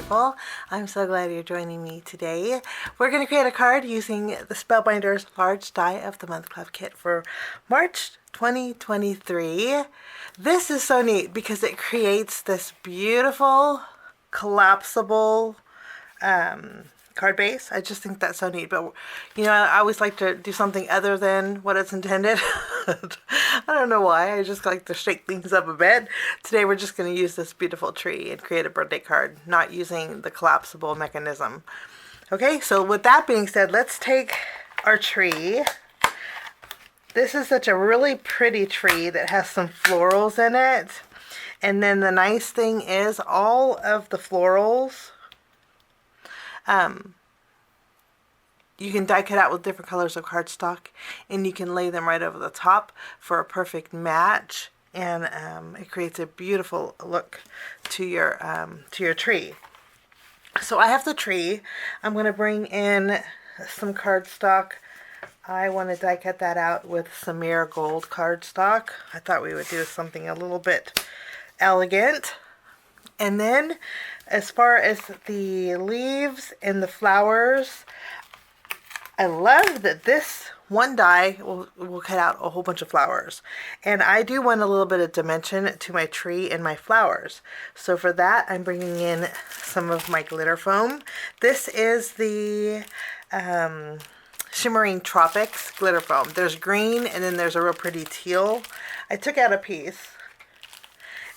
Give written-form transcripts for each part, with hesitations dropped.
beautiful. I'm so glad you're joining me today. We're going to create a card using the Spellbinders Large Die of the Month Club kit for March 2023. This is so neat because it creates this beautiful collapsible card base. I just think that's so neat. But you know, I always like to do something other than what it's intended. I don't know why. I just like to shake things up a bit. Today we're just going to use this beautiful tree and create a birthday card, not using the collapsible mechanism. Okay, so with that being said, let's take our tree. This is such a really pretty tree that has some florals in it. And then the nice thing is all of the florals, you can die cut out with different colors of cardstock, and you can lay them right over the top for a perfect match, and it creates a beautiful look to your tree. So I have the tree. I'm going to bring in some cardstock. I want to die cut that out with some marigold cardstock. I thought we would do something a little bit elegant. And then as far as the leaves and the flowers, I love that this one die will cut out a whole bunch of flowers. And I do want a little bit of dimension to my tree and my flowers. So for that, I'm bringing in some of my glitter foam. This is the Shimmering Tropics glitter foam. There's green and then there's a real pretty teal. I took out a piece.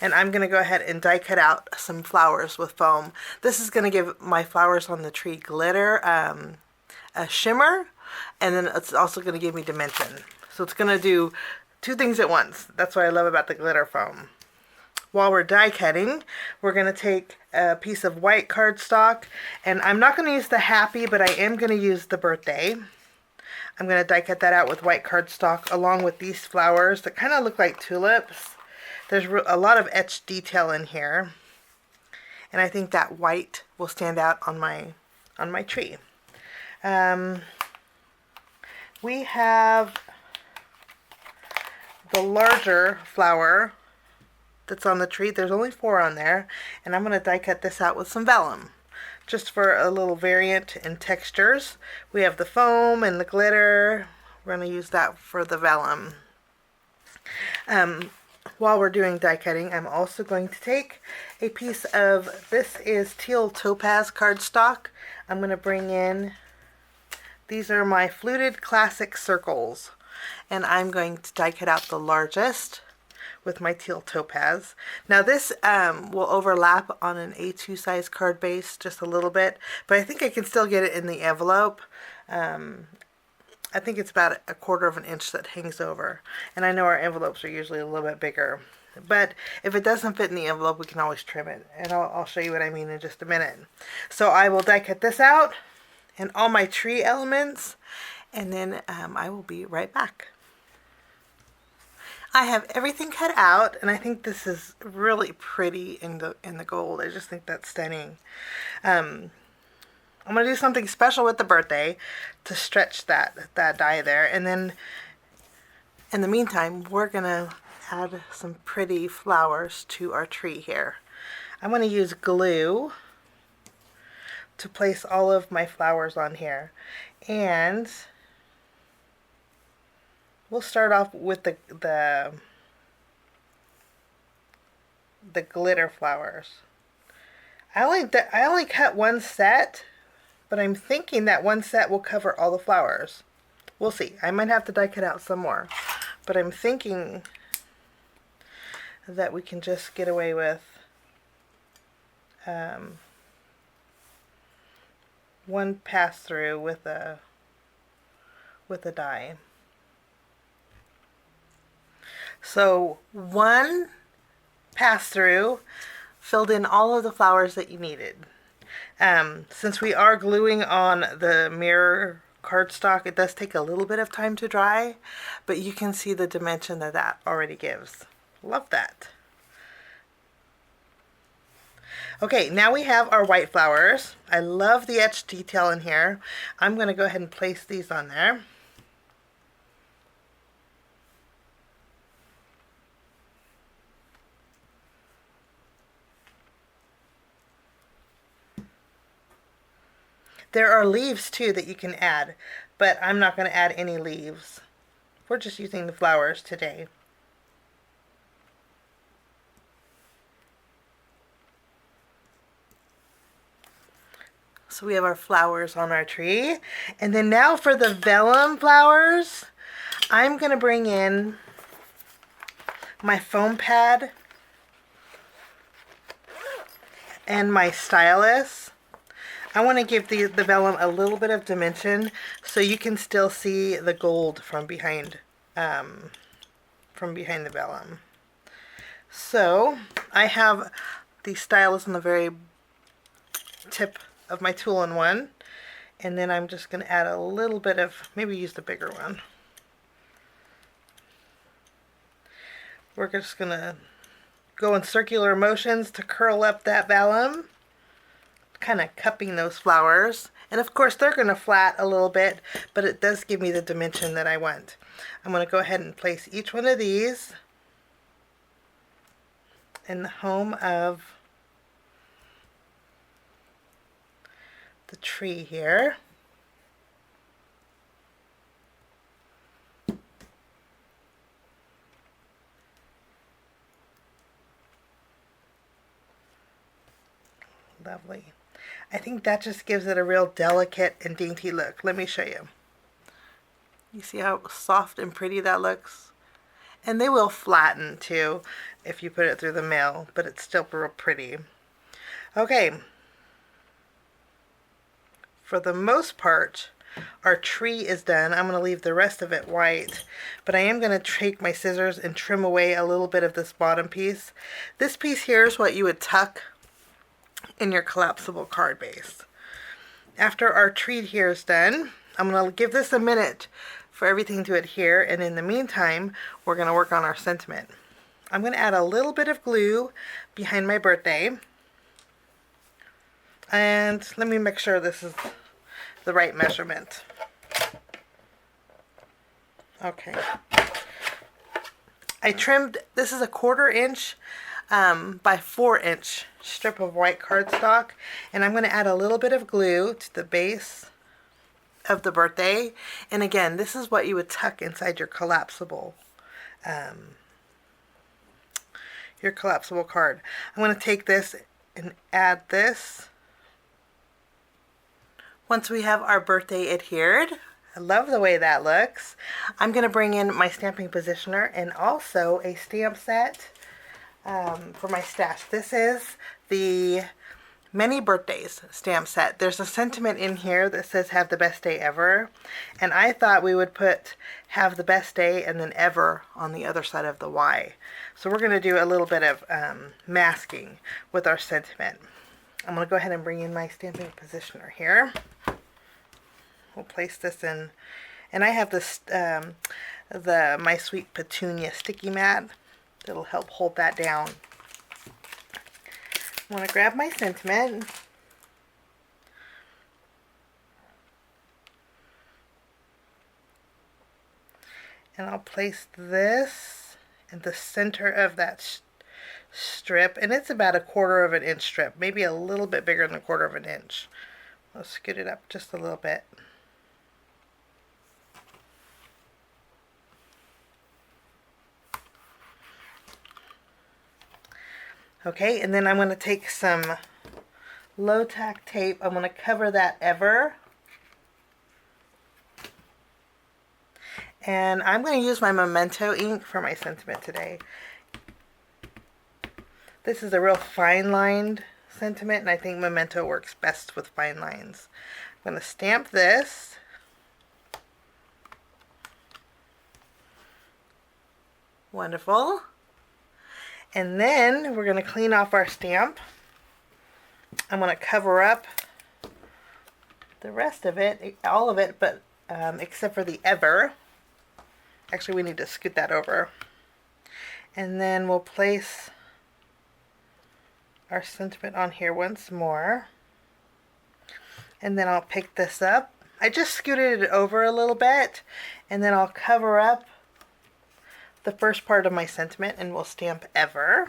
And I'm going to go ahead and die cut out some flowers with foam. This is going to give my flowers on the tree glitter, a shimmer, and then it's also going to give me dimension. So it's going to do two things at once. That's what I love about the glitter foam. While we're die cutting, we're going to take a piece of white cardstock, and I'm not going to use the happy, but I am going to use the birthday. I'm going to die cut that out with white cardstock along with these flowers that kind of look like tulips. There's a lot of etched detail in here, and I think that white will stand out on my tree. We have the larger flower that's on the tree. There's only 4 on there, and I'm going to die cut this out with some vellum, just for a little variant in textures. We have the foam and the glitter. We're going to use that for the vellum. While we're doing die cutting, I'm also going to take a piece of, this is Teal Topaz cardstock. I'm going to bring in, these are my fluted classic circles, and I'm going to die cut out the largest with my Teal Topaz. Now this will overlap on an A2 size card base just a little bit, but I think I can still get it in the envelope. I think it's about 1/4 of an inch that hangs over. And I know our envelopes are usually a little bit bigger. But if it doesn't fit in the envelope, we can always trim it. And I'll show you what I mean in just a minute. So I will die cut this out and all my tree elements. And then I will be right back. I have everything cut out, and I think this is really pretty in the gold. I just think that's stunning. I'm going to do something special with the birthday to stretch that die there. And then in the meantime, we're going to add some pretty flowers to our tree here. I'm going to use glue to place all of my flowers on here. And we'll start off with the glitter flowers. I only cut one set, but I'm thinking that one set will cover all the flowers. We'll see. I might have to die cut out some more. But I'm thinking that we can just get away with one pass through with a die. So one pass through filled in all of the flowers that you needed. Since we are gluing on the mirror cardstock, it does take a little bit of time to dry, but you can see the dimension that already gives. Love that. Okay, now we have our white flowers. I love the etched detail in here. I'm going to go ahead and place these on there. There are leaves too that you can add, but I'm not going to add any leaves. We're just using the flowers today. So we have our flowers on our tree. And then now for the vellum flowers, I'm going to bring in my foam pad and my stylus. I want to give the vellum a little bit of dimension so you can still see the gold from behind the vellum. So I have the stylus on the very tip of my tool-in-one, and then I'm just going to add a little bit of, maybe use the bigger one. We're just going to go in circular motions to curl up that vellum, kind of cupping those flowers. And of course they're going to flat a little bit, but it does give me the dimension that I want. I'm going to go ahead and place each one of these in the home of the tree here. Lovely. I think that just gives it a real delicate and dainty look. Let me show you. You see how soft and pretty that looks? And they will flatten too if you put it through the mail, but it's still real pretty. Okay. For the most part, our tree is done. I'm going to leave the rest of it white, but I am going to take my scissors and trim away a little bit of this bottom piece. This piece here is what you would tuck in your collapsible card base. After our tree here is done, I'm going to give this a minute for everything to adhere, and in the meantime, we're going to work on our sentiment. I'm going to add a little bit of glue behind my birthday, and let me make sure this is the right measurement. Okay. I trimmed, this is a 1/4 inch by 4-inch strip of white cardstock, and I'm going to add a little bit of glue to the base of the birthday. And again, this is what you would tuck inside your collapsible card. I'm going to take this and add this. Once we have our birthday adhered, I love the way that looks. I'm going to bring in my stamping positioner and also a stamp set for my stash. This is the Many Birthdays stamp set. There's a sentiment in here that says have the best day ever, and I thought we would put have the best day and then ever on the other side of the Y. So we're going to do a little bit of masking with our sentiment. I'm going to go ahead and bring in my stamping positioner here. We'll place this in, and I have this My Sweet Petunia sticky mat that'll help hold that down. I want to grab my sentiment, and I'll place this in the center of that strip, and it's about a 1/4 inch strip, maybe a little bit bigger than a 1/4 inch. I'll scoot it up just a little bit. Okay, and then I'm going to take some low tack tape. I'm going to cover that ever. And I'm going to use my Memento ink for my sentiment today. This is a real fine lined sentiment, and I think Memento works best with fine lines. I'm going to stamp this. Wonderful. And then we're going to clean off our stamp. I'm going to cover up the rest of it, all of it, but except for the ever. Actually, we need to scoot that over. And then we'll place our sentiment on here once more. And then I'll pick this up. I just scooted it over a little bit, and then I'll cover up the first part of my sentiment, and we'll stamp ever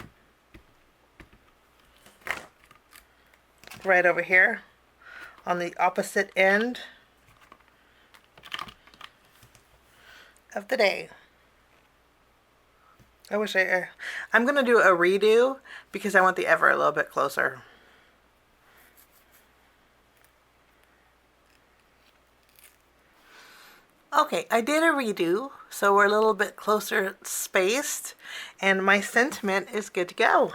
right over here on the opposite end of the day. I wish I'm going to do a redo because I want the ever a little bit closer. Okay, I did a redo, so we're a little bit closer spaced, and my sentiment is good to go.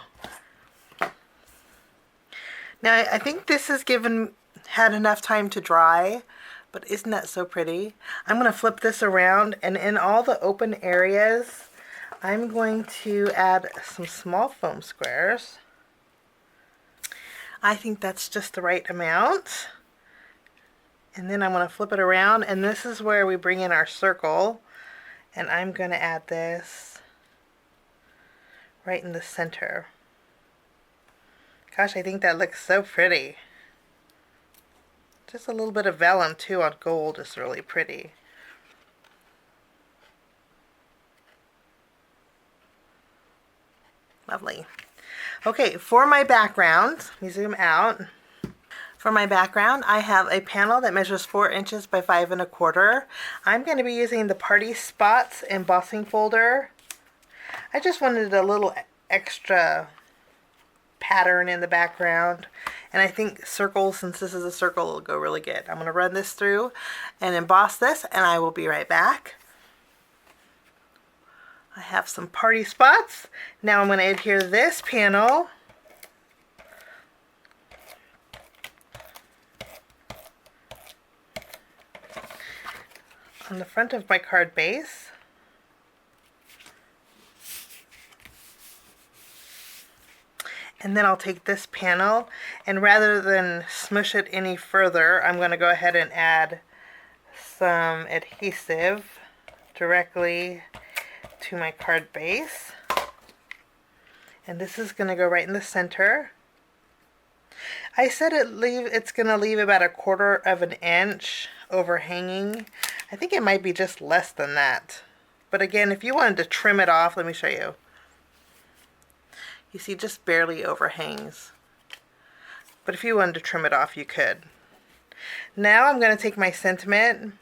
Now, I think this has had enough time to dry, but isn't that so pretty? I'm going to flip this around, and in all the open areas, I'm going to add some small foam squares. I think that's just the right amount. And then I'm going to flip it around, and this is where we bring in our circle, and I'm going to add this right in the center. Gosh, I think that looks so pretty. Just a little bit of vellum too on gold is really pretty. Lovely. Okay, for my background, let me zoom out. For my background, I have a panel that measures 4 inches by 5 1/4. I'm going to be using the Party Spots embossing folder. I just wanted a little extra pattern in the background, and I think circles, since this is a circle, will go really good. I'm going to run this through and emboss this, and I will be right back. I have some party spots. Now I'm going to adhere this panel on the front of my card base. And then I'll take this panel, and rather than smush it any further, I'm going to go ahead and add some adhesive directly to my card base. And this is going to go right in the center. I said it's going to leave about 1/4 inch overhanging. I think it might be just less than that. But again, if you wanted to trim it off, let me show you. You see, just barely overhangs. But if you wanted to trim it off, you could. Now I'm going to take my sentiment.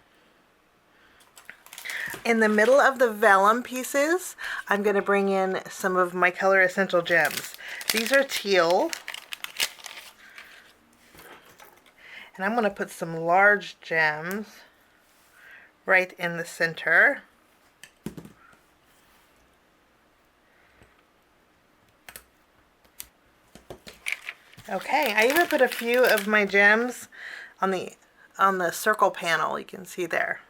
In the middle of the vellum pieces, I'm going to bring in some of my Color Essential gems. These are teal. And I'm going to put some large gems right in the center. Okay, I even put a few of my gems on the circle panel, you can see there.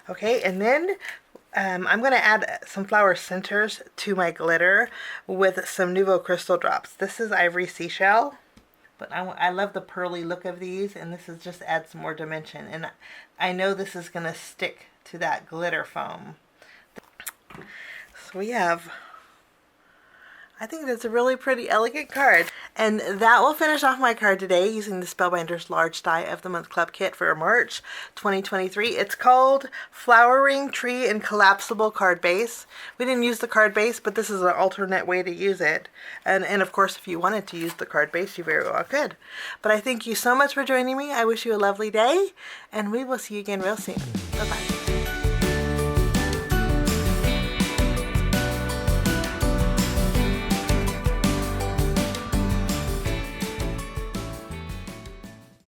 Okay, and then I'm going to add some flower centers to my glitter with some NUVO crystal drops. This is Ivory Seashell, but I love the pearly look of these, and this is just adds some more dimension. And I know this is going to stick to that glitter foam. So we have, I think that's a really pretty elegant card. And that will finish off my card today using the Spellbinders Large Die of the Month Club Kit for March 2023. It's called Flowering Tree and Collapsible Card Base. We didn't use the card base, but this is an alternate way to use it. And of course, if you wanted to use the card base, you very well could. But I thank you so much for joining me. I wish you a lovely day, and we will see you again real soon. Bye-bye.